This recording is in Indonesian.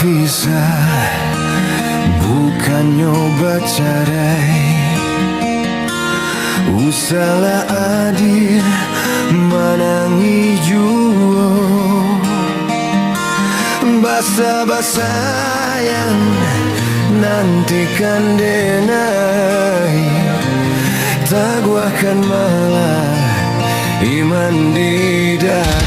Bapisah Bukannyo Bacarai Usala adir manangi juo Basa-basa yang nantikan denai Taguakan malah iman di dalam